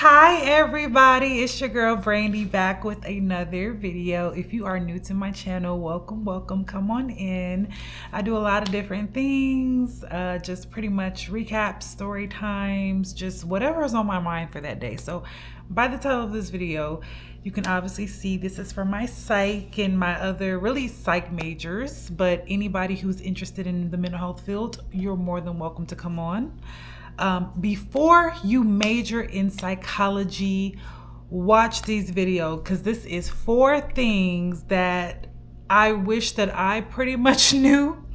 Hi everybody, it's your girl Brandy back with another video. If you are new to my channel, welcome, come on in. I do a lot of different things, just pretty much recaps, story times, just whatever is on my mind for that day. So by the title of this video, you can obviously see this is for my psych and my other really psych majors, but anybody who's interested in the mental health field, you're more than welcome to come on. Before you major in psychology, watch these videos because this is 4 things that I wish that I pretty much knew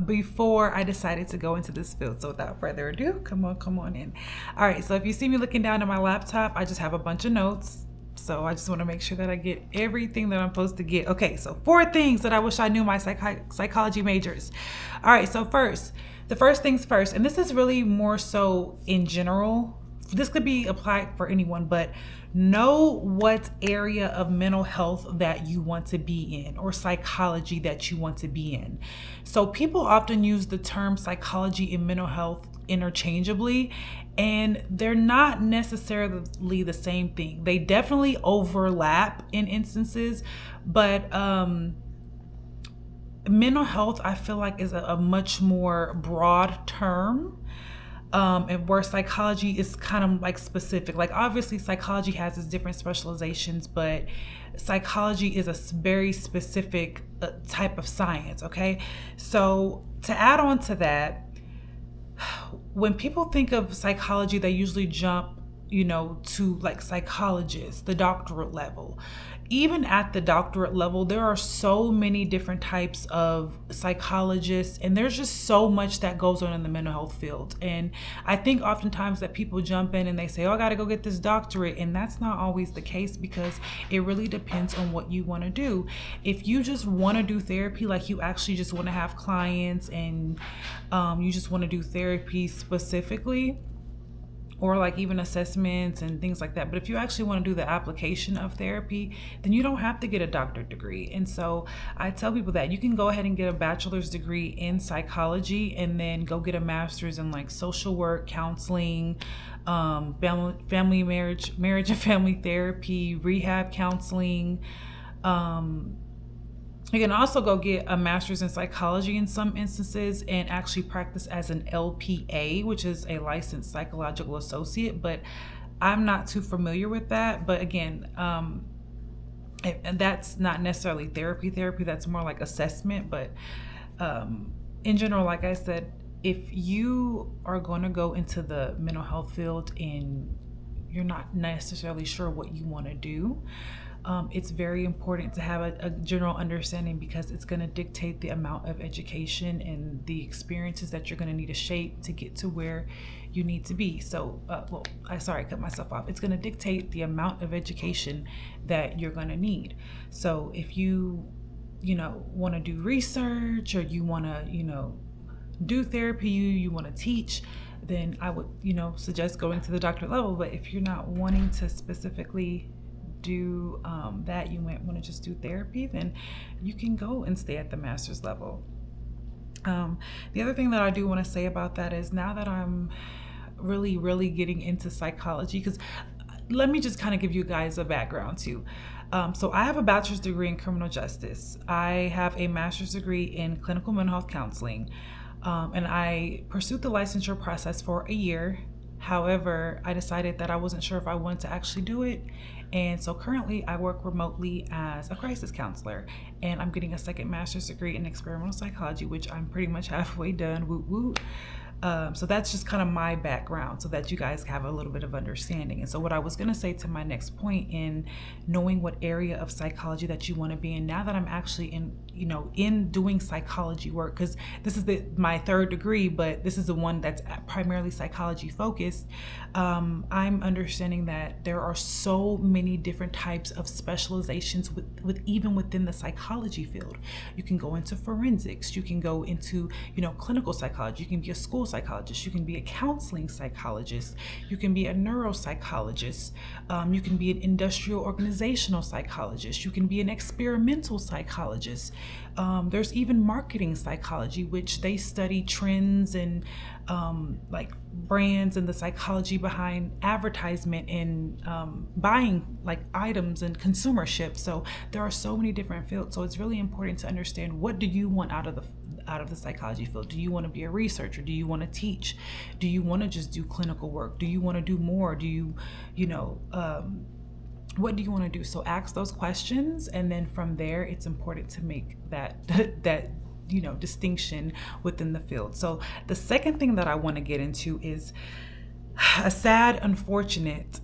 before I decided to go into this field. So without further ado, come on in. All right, so if you see me looking down at my laptop, I just have a bunch of notes. So I just want to make sure that I get everything that I'm supposed to get. Okay, so 4 things that I wish I knew my psychology majors. All right, so the first things first, and this is really more so in general. This could be applied for anyone, but know what area of mental health that you want to be in or psychology that you want to be in. So people often use the term psychology and mental health interchangeably, and they're not necessarily the same thing. They definitely overlap in instances, but mental health, I feel like, is a much more broad term, and where psychology is kind of like specific. Like obviously psychology has its different specializations, but psychology is a very specific type of science. Okay, so to add on to that, when people think of psychology, they usually jump to like psychologists, the doctorate level. Even at the doctorate level, there are so many different types of psychologists, and there's just so much that goes on in the mental health field. And I think oftentimes that people jump in and they say, oh, I got to go get this doctorate. And that's not always the case, because it really depends on what you want to do. If you just want to do therapy, like you actually just want to have clients and you just want to do therapy specifically, or like even assessments and things like that. But if you actually want to do the application of therapy, then you don't have to get a doctorate degree. And so I tell people that you can go ahead and get a bachelor's degree in psychology and then go get a master's in like social work, counseling, family marriage and family therapy, rehab counseling. You can also go get a master's in psychology in some instances and actually practice as an LPA, which is a licensed psychological associate, but I'm not too familiar with that. But again, and that's not necessarily therapy, that's more like assessment. But in general, like I said, if you are going to go into the mental health field and you're not necessarily sure what you want to do, it's very important to have a general understanding, because it's going to dictate the amount of education and the experiences that you're going to need to shape to get to where you need to be. So, I cut myself off. It's going to dictate the amount of education that you're going to need. So if you want to do research, or you want to, do therapy, you want to teach, then I would, suggest going to the doctorate level. But if you're not wanting to specifically do that, you might want to just do therapy, then you can go and stay at the master's level. The other thing that I do want to say about that is, now that I'm really getting into psychology, because let me just kind of give you guys a background too. So I have a bachelor's degree in criminal justice. I have a master's degree in clinical mental health counseling, and I pursued the licensure process for a year. However, I decided that I wasn't sure if I wanted to actually do it. And so currently I work remotely as a crisis counselor, and I'm getting a second master's degree in experimental psychology, which I'm pretty much halfway done. Woot woot. So that's just kind of my background, so that you guys have a little bit of understanding. And so what I was going to say to my next point, in knowing what area of psychology that you want to be in, now that I'm actually in doing psychology work, because this is my 3rd degree, but this is the one that's primarily psychology focused. I'm understanding that there are so many different types of specializations with even within the psychology field. You can go into forensics, you can go into clinical psychology, you can be a school psychologist, you can be a counseling psychologist, you can be a neuropsychologist, you can be an industrial organizational psychologist, you can be an experimental psychologist. There's even marketing psychology, which they study trends and like brands and the psychology behind advertisement and buying like items and consumership. So there are so many different fields. So it's really important to understand, what do you want out of the psychology field? Do you want to be a researcher? Do you want to teach? Do you want to just do clinical work? Do you want to do more? Do you, what do you want to do? So ask those questions, and then from there, it's important to make that distinction within the field. So the second thing that I want to get into is a sad, unfortunate,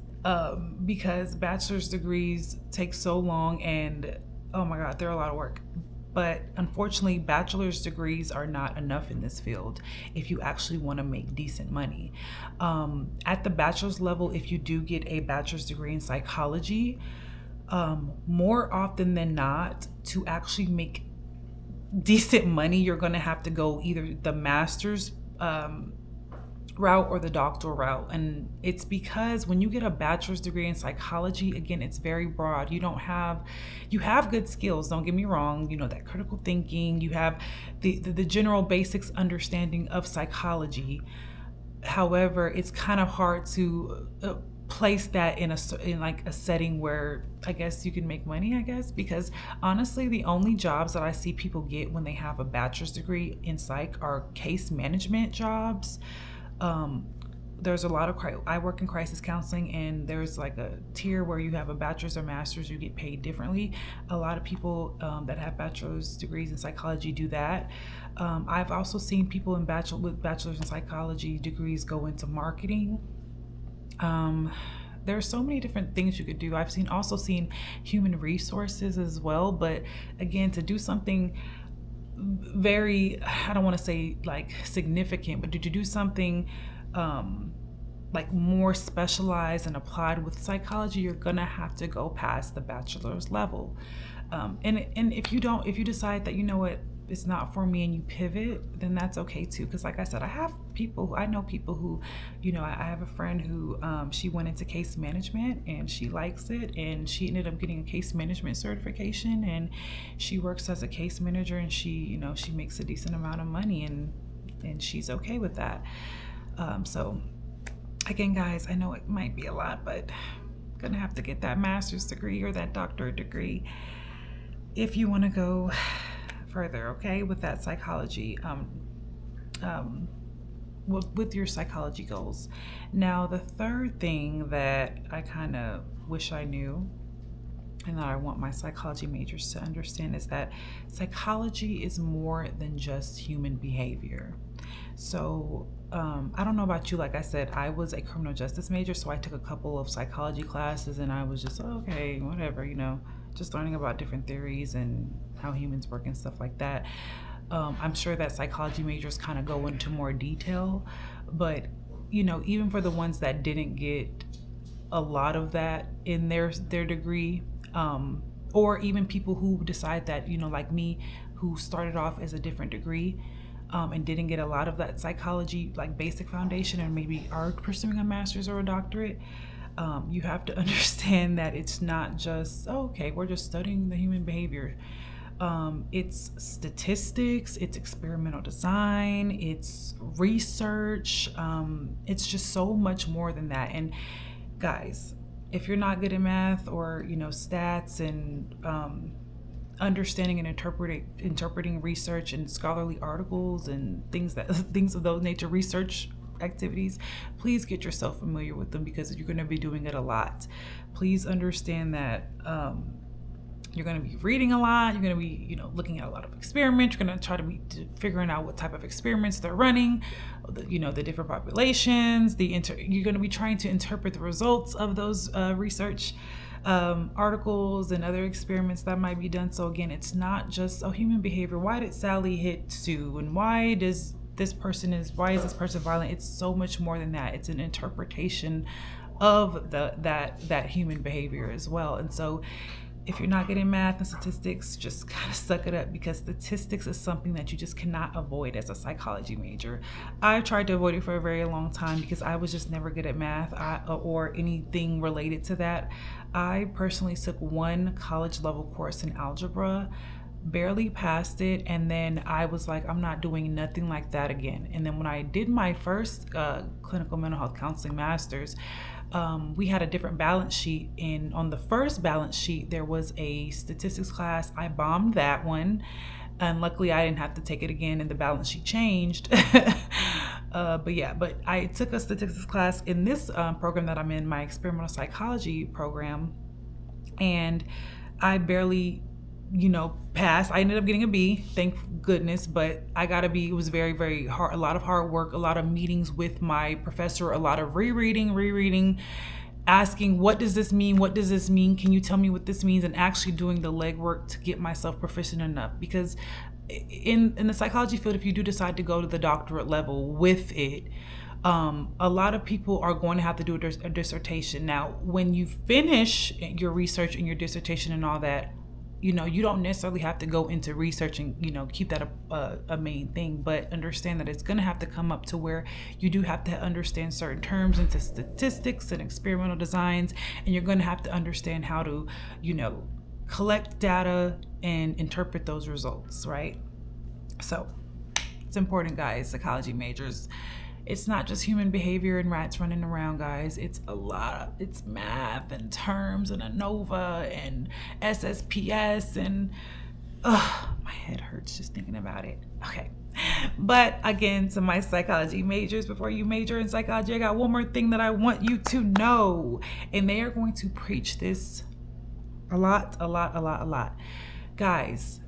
because bachelor's degrees take so long, and oh my God, they're a lot of work. But unfortunately, bachelor's degrees are not enough in this field if you actually want to make decent money. At the bachelor's level, if you do get a bachelor's degree in psychology, more often than not, to actually make decent money, you're going to have to go either the master's route or the doctoral route. And it's because when you get a bachelor's degree in psychology, again, it's very broad. You have good skills, don't get me wrong, that critical thinking, you have the general basics understanding of psychology. However, it's kind of hard to place that in like a setting where I guess you can make money, because honestly, the only jobs that I see people get when they have a bachelor's degree in psych are case management jobs. There's a lot of, I work in crisis counseling, and there's like a tier where you have a bachelor's or master's, you get paid differently. A lot of people that have bachelor's degrees in psychology do that. I've also seen people with bachelor's in psychology degrees go into marketing. There are so many different things you could do. I've also seen human resources as well, but again, to do something very, I don't want to say like significant, but to do something like more specialized and applied with psychology, you're gonna have to go past the bachelor's level. And if you decide that, it's not for me, and you pivot, then that's okay too. Because like I said, I know people who, I have a friend who, she went into case management and she likes it, and she ended up getting a case management certification, and she works as a case manager, and she makes a decent amount of money, and she's okay with that. So again, guys, I know it might be a lot, but I'm gonna have to get that master's degree or that doctorate degree if you want to go further, okay, with that psychology, with your psychology goals. Now, the third thing that I kind of wish I knew, and that I want my psychology majors to understand, is that psychology is more than just human behavior. So I don't know about you, like I said, I was a criminal justice major, so I took a couple of psychology classes, and I was just, okay, whatever, just learning about different theories and how humans work and stuff like that. I'm sure that psychology majors kind of go into more detail, but even for the ones that didn't get a lot of that in their degree, or even people who decide that, like me, who started off as a different degree, and didn't get a lot of that psychology, like basic foundation, and maybe are pursuing a master's or a doctorate, you have to understand that it's not just, okay, we're just studying the human behavior. It's statistics, it's experimental design, it's research. It's just so much more than that. And guys, if you're not good at math or, stats and understanding and interpreting research and scholarly articles and things of those nature, research activities, please get yourself familiar with them, because you're going to be doing it a lot. Please understand that you're going to be reading a lot. You're going to be, looking at a lot of experiments. You're going to try to be figuring out what type of experiments they're running, the different populations. You're going to be trying to interpret the results of those research articles and other experiments that might be done. So again, it's not just human behavior. Why did Sally hit Sue, and why is this person violent? It's so much more than that. It's an interpretation of that human behavior as well. And so if you're not getting math and statistics, just kind of suck it up, because statistics is something that you just cannot avoid as a psychology major. I tried to avoid it for a very long time because I was just never good at math or anything related to that. I personally took one college level course in algebra barely passed it, and then I was like, I'm not doing nothing like that again. And then when I did my first clinical mental health counseling master's, we had a different balance sheet, and on the first balance sheet there was a statistics class. I bombed that one, and luckily I didn't have to take it again, and the balance sheet changed. But I took a statistics class in this program that I'm in, my experimental psychology program, and I barely passed. I ended up getting a B, thank goodness, but I got a B. It was very, very hard, a lot of hard work, a lot of meetings with my professor, a lot of rereading, asking, what does this mean? What does this mean? Can you tell me what this means? And actually doing the legwork to get myself proficient enough. Because in the psychology field, if you do decide to go to the doctorate level with it, a lot of people are going to have to do a dissertation. Now, when you finish your research and your dissertation and all that, you don't necessarily have to go into research and, keep that a main thing, but understand that it's going to have to come up to where you do have to understand certain terms into statistics and experimental designs, and you're going to have to understand how to, collect data and interpret those results, right? So it's important, guys, psychology majors. It's not just human behavior and rats running around, guys. It's it's math and terms and ANOVA and SSPS and my head hurts just thinking about it. Okay. But again, to my psychology majors, before you major in psychology, I got one more thing that I want you to know. And they are going to preach this a lot. Guys,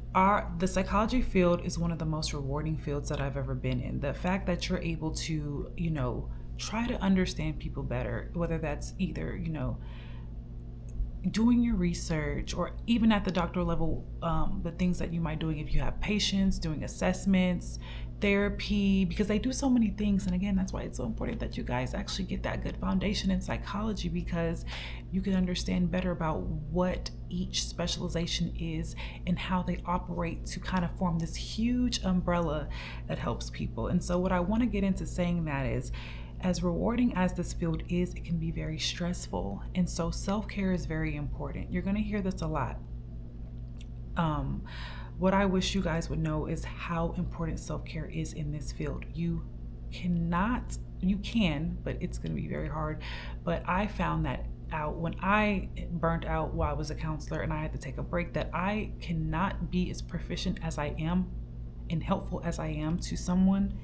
the psychology field is one of the most rewarding fields that I've ever been in. The fact that you're able to, try to understand people better, whether that's either, doing your research or even at the doctoral level, the things that you might doing if you have patients, doing assessments, therapy, because they do so many things. And again, that's why it's so important that you guys actually get that good foundation in psychology, because you can understand better about what each specialization is and how they operate to kind of form this huge umbrella that helps people. And so what I want to get into saying that is, as rewarding as this field is, it can be very stressful. And so self-care is very important. You're going to hear this a lot. What I wish you guys would know is how important self-care is in this field. You can, but it's going to be very hard. But I found that out when I burnt out while I was a counselor and I had to take a break, that I cannot be as proficient as I am and helpful as I am to someone,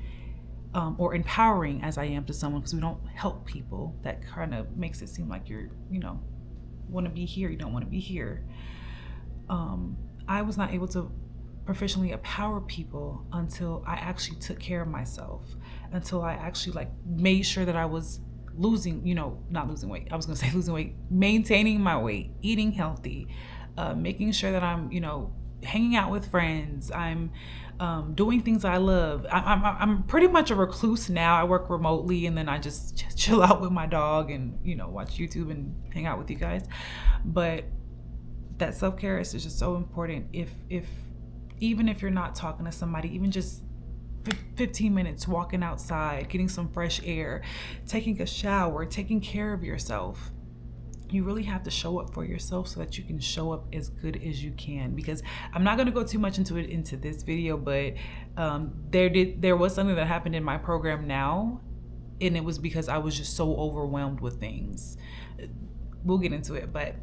or empowering as I am to someone, because we don't help people. That kind of makes it seem like you're, want to be here, you don't want to be here. I was not able to proficiently empower people until I actually took care of myself, until I actually made sure that I was losing weight, maintaining my weight, eating healthy, making sure that I'm, hanging out with friends. I'm doing things I love. I'm pretty much a recluse now. I work remotely, and then I just chill out with my dog and, watch YouTube and hang out with you guys. But that self-care is just so important. Even if you're not talking to somebody, even just 15 minutes walking outside, getting some fresh air, taking a shower, taking care of yourself. You really have to show up for yourself so that you can show up as good as you can. Because I'm not going to go too much into this video, but there was something that happened in my program now, and it was because I was just so overwhelmed with things. We'll get into it, but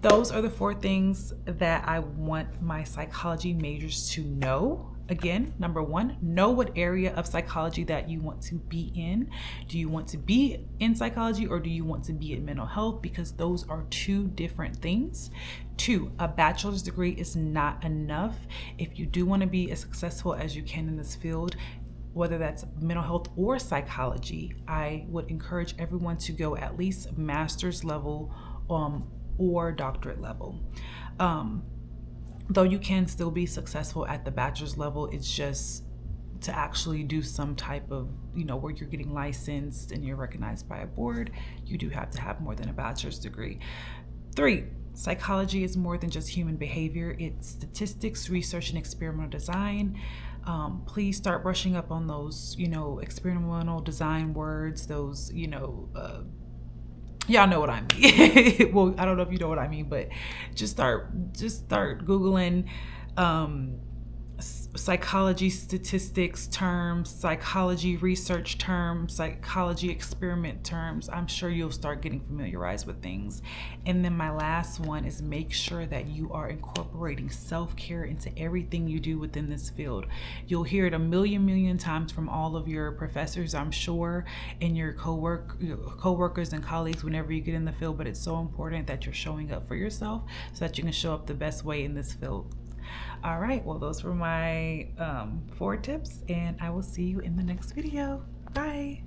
those are the 4 things that I want my psychology majors to know. Again, number 1, know what area of psychology that you want to be in. Do you want to be in psychology, or do you want to be in mental health? Because those are 2 different things. 2, a bachelor's degree is not enough. If you do want to be as successful as you can in this field, whether that's mental health or psychology, I would encourage everyone to go at least master's level or doctorate level. Though you can still be successful at the bachelor's level, it's just to actually do some type of, where you're getting licensed and you're recognized by a board, you do have to have more than a bachelor's degree. 3, psychology is more than just human behavior. It's statistics, research, and experimental design. Please start brushing up on those, experimental design words, those, y'all know what I mean. Well, I don't know if you know what I mean, but just start Googling psychology statistics terms, psychology research terms, psychology experiment terms. I'm sure you'll start getting familiarized with things. And then my last one is make sure that you are incorporating self-care into everything you do within this field. You'll hear it a million times from all of your professors, I'm sure, and your co-workers and colleagues whenever you get in the field, but it's so important that you're showing up for yourself so that you can show up the best way in this field. All right, well, those were my 4 tips, and I will see you in the next video. Bye.